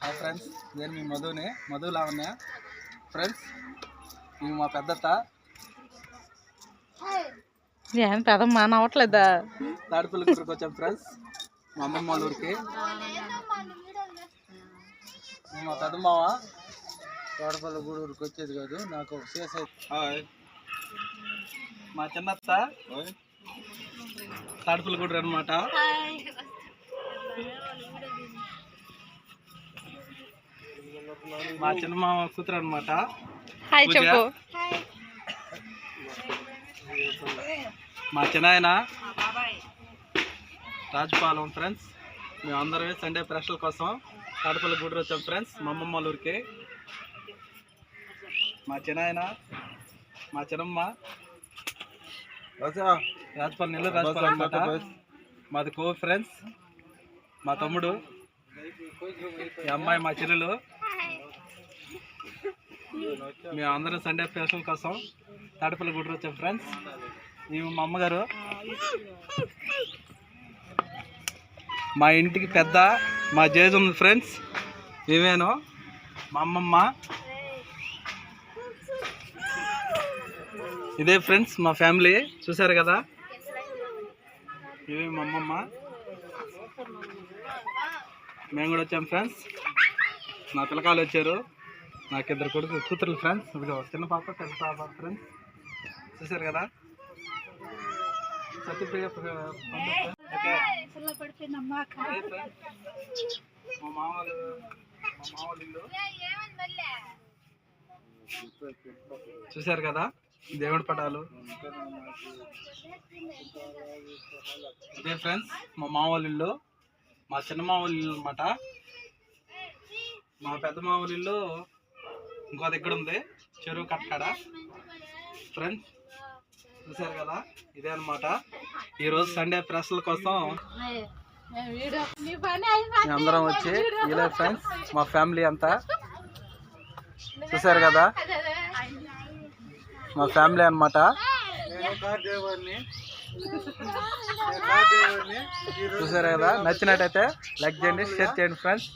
Hi friends, నేను మీ Madhu Lavanya. Friends, మేము మా పెద్దత్త ఏం పెదమ్మా నవ్వట్లేదా? తాడిపల్లి గుడికి వచ్చాం ఫ్రెండ్స్, మా అమ్మమ్మ వాళ్ళ ఊరికి. మా పెద్దమ్మావ తాడిపల్లి గుడి ఊరికి వచ్చేది కాదు, నాకు చేసే. మా చిన్నత్త తాడిపల్లి గుడి అనమాట. మా చిన్నమామ కూతురు అనమాట. మా చిన్నాయన రాజపాలెం. ఫ్రెండ్స్, మేమందరమే సండే స్పెషల్ కోసం తాడిపల్లి గుడి వచ్చాం ఫ్రెండ్స్, మా అమ్మమ్మ వాళ్ళ ఊరికి. మా చిన్నాయన, మా చిన్నమ్మ రాజపాలెం, నెల్లూరు రాజపాలెం అనమాట. మాది ఫ్రెండ్స్, మా తమ్ముడు, ఈ అమ్మాయి మా చెల్లెలు. మేము అందరం సండే స్పెషల్ కోసం తాడిపల్లి గుడి వచ్చాం ఫ్రెండ్స్. మేము మా అమ్మగారు, మా ఇంటికి పెద్ద మా జేజ్ ఉంది ఫ్రెండ్స్. మేమేను మా అమ్మమ్మ. ఇదే ఫ్రెండ్స్ మా ఫ్యామిలీ, చూసారు కదా. ఇవే మా అమ్మమ్మ. మేము కూడా వచ్చాం ఫ్రెండ్స్. నా పిల్లకాయలు వచ్చారు, నాకు ఇద్దరు కూతుర్లు ఫ్రెండ్స్. ఇప్పుడు చిన్న పాప పెద్ద పాప ఫ్రెండ్స్, చూసారు కదా. సత్యప్రియ మా మామూలు ఇల్లు చూసారు కదా. దేవుడి పటాలు ఇదే ఫ్రెండ్స్ మా మామూలు ఇల్లు, మా చిన్న మామూలు ఇల్లు అనమాట. మా పెద్ద మామూలు ఇల్లు ఇంకో దగ్గర ఉంది, చెరువు కట్టకాడ. ఫ్రెండ్స్, చూసారు కదా. ఇదే అనమాట ఈరోజు సండే స్పెషల్ కోసం అందరం వచ్చి ఇలా ఫ్రెండ్స్ మా ఫ్యామిలీ అంతా, చూసారు కదా. మా ఫ్యామిలీ అనమాట. చూసారు కదా. నచ్చినట్టయితే లైక్ చేయండి, షేర్ చేయండి ఫ్రెండ్స్.